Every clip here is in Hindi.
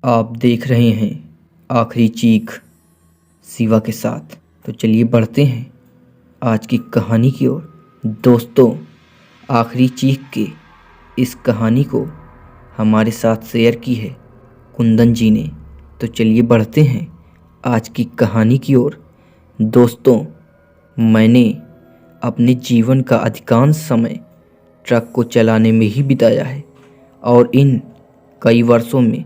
आप देख रहे हैं आखिरी चीख शिवा के साथ। तो चलिए बढ़ते हैं आज की कहानी की ओर। दोस्तों, आखिरी चीख के इस कहानी को हमारे साथ शेयर की है कुंदन जी ने। तो चलिए बढ़ते हैं आज की कहानी की ओर। दोस्तों, मैंने अपने जीवन का अधिकांश समय ट्रक को चलाने में ही बिताया है और इन कई वर्षों में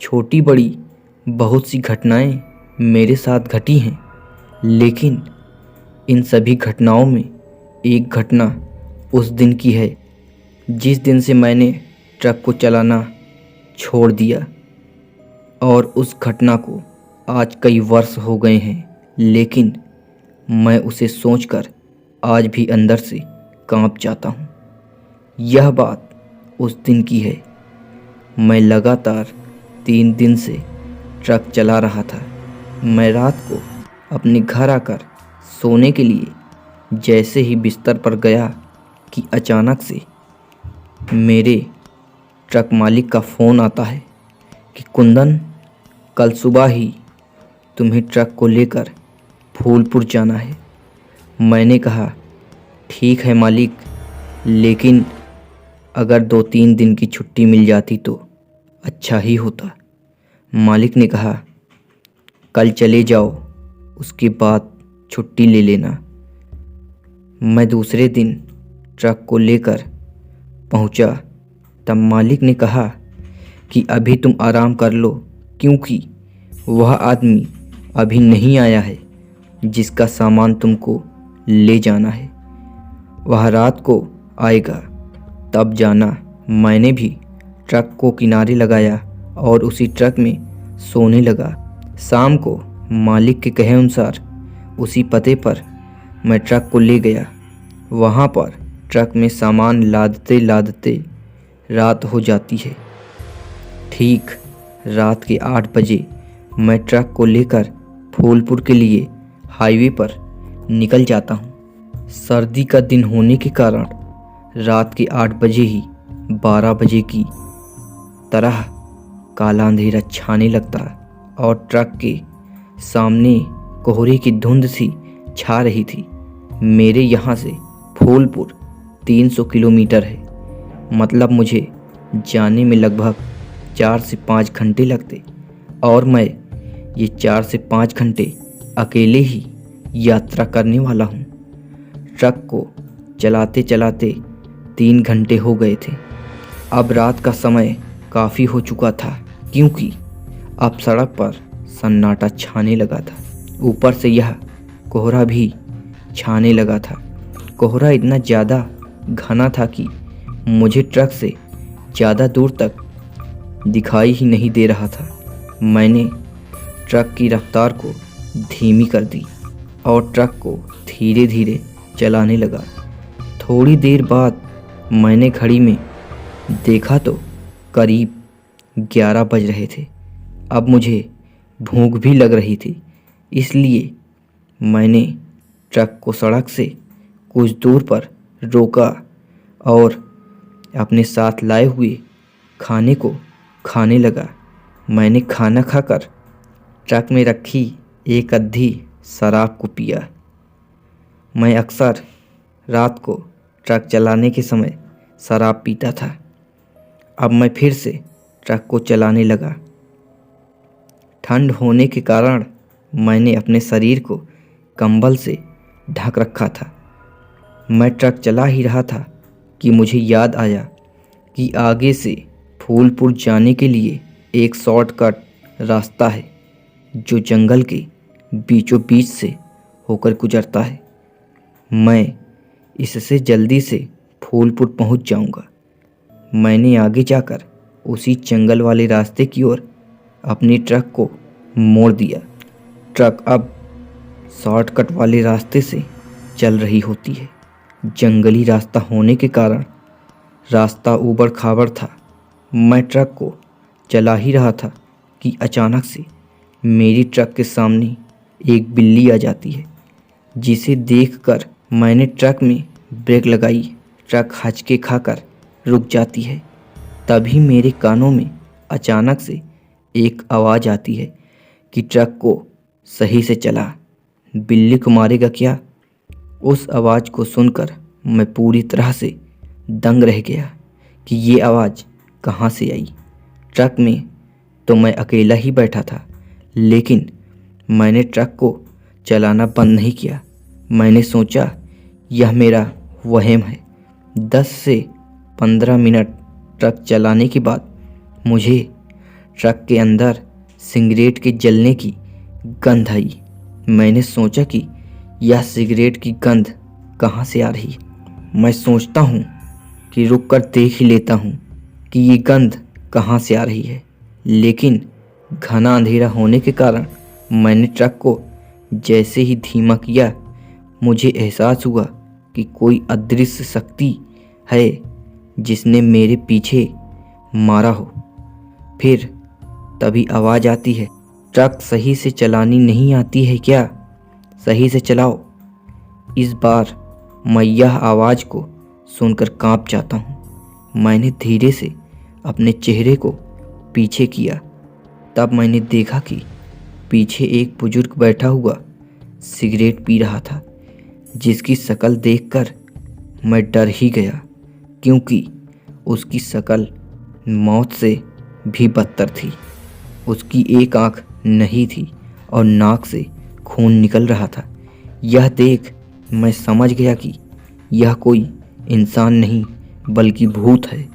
छोटी बड़ी बहुत सी घटनाएं मेरे साथ घटी हैं। लेकिन इन सभी घटनाओं में एक घटना उस दिन की है जिस दिन से मैंने ट्रक को चलाना छोड़ दिया। और उस घटना को आज कई वर्ष हो गए हैं, लेकिन मैं उसे सोचकर आज भी अंदर से कांप जाता हूँ। यह बात उस दिन की है। मैं लगातार 3 दिन से ट्रक चला रहा था। मैं रात को अपने घर आकर सोने के लिए जैसे ही बिस्तर पर गया कि अचानक से मेरे ट्रक मालिक का फ़ोन आता है कि कुंदन, कल सुबह ही तुम्हें ट्रक को लेकर फूलपुर जाना है। मैंने कहा, ठीक है मालिक, लेकिन अगर 2-3 दिन की छुट्टी मिल जाती तो अच्छा ही होता। मालिक ने कहा, कल चले जाओ, उसके बाद छुट्टी ले लेना। मैं दूसरे दिन ट्रक को लेकर पहुंचा तब मालिक ने कहा कि अभी तुम आराम कर लो, क्योंकि वह आदमी अभी नहीं आया है जिसका सामान तुमको ले जाना है। वह रात को आएगा, तब जाना। मैंने भी ट्रक को किनारे लगाया और उसी ट्रक में सोने लगा। शाम को मालिक के कहे अनुसार उसी पते पर मैं ट्रक को ले गया। वहाँ पर ट्रक में सामान लादते लादते रात हो जाती है। ठीक रात के 8 बजे मैं ट्रक को लेकर फूलपुर के लिए हाईवे पर निकल जाता हूँ। सर्दी का दिन होने के कारण रात के 8 बजे ही 12 बजे की तरह काला अंधेरा छाने लगता और ट्रक के सामने कोहरे की धुंध सी छा रही थी। मेरे यहाँ से फूलपुर 300 किलोमीटर है, मतलब मुझे जाने में लगभग 4 से 5 घंटे लगते और मैं ये 4 से 5 घंटे अकेले ही यात्रा करने वाला हूँ। ट्रक को चलाते चलाते 3 घंटे हो गए थे। अब रात का समय काफ़ी हो चुका था, क्योंकि अब सड़क पर सन्नाटा छाने लगा था। ऊपर से यह कोहरा भी छाने लगा था। कोहरा इतना ज़्यादा घना था कि मुझे ट्रक से ज़्यादा दूर तक दिखाई ही नहीं दे रहा था। मैंने ट्रक की रफ्तार को धीमी कर दी और ट्रक को धीरे धीरे चलाने लगा। थोड़ी देर बाद मैंने घड़ी में देखा तो करीब 11 बज रहे थे। अब मुझे भूख भी लग रही थी, इसलिए मैंने ट्रक को सड़क से कुछ दूर पर रोका और अपने साथ लाए हुए खाने को खाने लगा। मैंने खाना खाकर ट्रक में रखी एक अद्धी शराब को पिया। मैं अक्सर रात को ट्रक चलाने के समय शराब पीता था। अब मैं फिर से ट्रक को चलाने लगा। ठंड होने के कारण मैंने अपने शरीर को कंबल से ढक रखा था। मैं ट्रक चला ही रहा था कि मुझे याद आया कि आगे से फूलपुर जाने के लिए एक शॉर्टकट रास्ता है जो जंगल के बीचों बीच से होकर गुजरता है। मैं इससे जल्दी से फूलपुर पहुंच जाऊंगा। मैंने आगे जाकर उसी जंगल वाले रास्ते की ओर अपने ट्रक को मोड़ दिया। ट्रक अब शॉर्टकट वाले रास्ते से चल रही होती है। जंगली रास्ता होने के कारण रास्ता ऊबड़ खाबड़ था। मैं ट्रक को चला ही रहा था कि अचानक से मेरी ट्रक के सामने एक बिल्ली आ जाती है, जिसे देखकर मैंने ट्रक में ब्रेक लगाई। ट्रक हचके खाकर रुक जाती है। तभी मेरे कानों में अचानक से एक आवाज़ आती है कि ट्रक को सही से चला, बिल्ली को मारेगा क्या। उस आवाज़ को सुनकर मैं पूरी तरह से दंग रह गया कि ये आवाज़ कहाँ से आई। ट्रक में तो मैं अकेला ही बैठा था, लेकिन मैंने ट्रक को चलाना बंद नहीं किया। मैंने सोचा यह मेरा वहम है। 10 से 15 मिनट ट्रक चलाने के बाद मुझे ट्रक के अंदर सिगरेट के जलने की गंध आई। मैंने सोचा कि यह सिगरेट की गंध कहाँ से आ रही है। मैं सोचता हूँ कि रुककर देख ही लेता हूँ कि ये गंध कहाँ से आ रही है, लेकिन घना अंधेरा होने के कारण मैंने ट्रक को जैसे ही धीमा किया, मुझे एहसास हुआ कि कोई अदृश्य शक्ति है जिसने मेरे पीछे मारा हो। फिर तभी आवाज़ आती है, ट्रक सही से चलानी नहीं आती है क्या? सही से चलाओ। इस बार मैं यह आवाज़ को सुनकर कांप जाता हूँ। मैंने धीरे से अपने चेहरे को पीछे किया। तब मैंने देखा कि पीछे एक बुजुर्ग बैठा हुआ सिगरेट पी रहा था, जिसकी शक्ल देखकर मैं डर ही गया, क्योंकि उसकी शक्ल मौत से भी बदतर थी। उसकी एक आंख नहीं थी और नाक से खून निकल रहा था। यह देख मैं समझ गया कि यह कोई इंसान नहीं बल्कि भूत है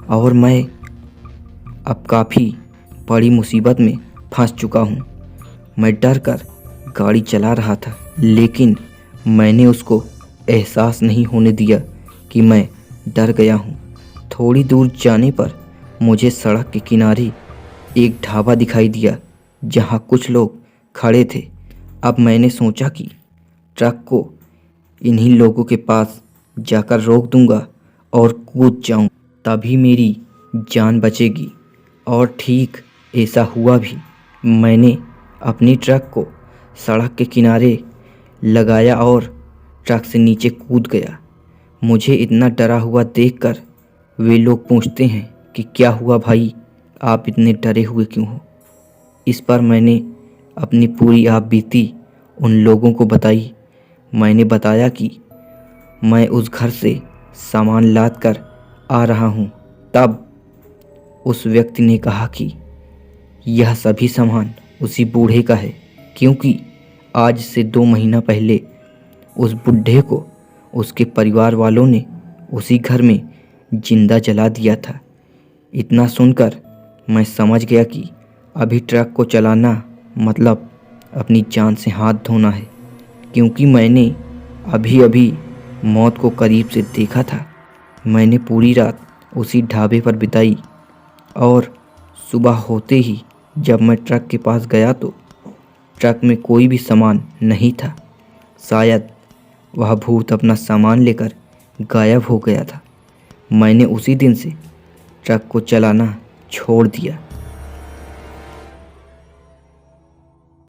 और मैं अब काफ़ी बड़ी मुसीबत में फंस चुका हूँ। मैं डर कर गाड़ी चला रहा था, लेकिन मैंने उसको एहसास नहीं होने दिया कि मैं डर गया हूँ। थोड़ी दूर जाने पर मुझे सड़क के किनारे एक ढाबा दिखाई दिया जहाँ कुछ लोग खड़े थे। अब मैंने सोचा कि ट्रक को इन्हीं लोगों के पास जाकर रोक दूंगा और कूद जाऊं, तभी मेरी जान बचेगी। और ठीक ऐसा हुआ भी। मैंने अपनी ट्रक को सड़क के किनारे लगाया और ट्रक से नीचे कूद गया। मुझे इतना डरा हुआ देखकर वे लोग पूछते हैं कि क्या हुआ भाई, आप इतने डरे हुए क्यों हो। इस पर मैंने अपनी पूरी आप बीती उन लोगों को बताई। मैंने बताया कि मैं उस घर से सामान लाद कर आ रहा हूँ। तब उस व्यक्ति ने कहा कि यह सभी सामान उसी बूढ़े का है, क्योंकि आज से 2 महीना पहले उस बुढ़े को उसके परिवार वालों ने उसी घर में जिंदा जला दिया था। इतना सुनकर मैं समझ गया कि अभी ट्रक को चलाना मतलब अपनी जान से हाथ धोना है, क्योंकि मैंने अभी अभी मौत को करीब से देखा था। मैंने पूरी रात उसी ढाबे पर बिताई और सुबह होते ही जब मैं ट्रक के पास गया तो ट्रक में कोई भी सामान नहीं था। शायद वह भूत अपना सामान लेकर गायब हो गया था। मैंने उसी दिन से ट्रक को चलाना छोड़ दिया।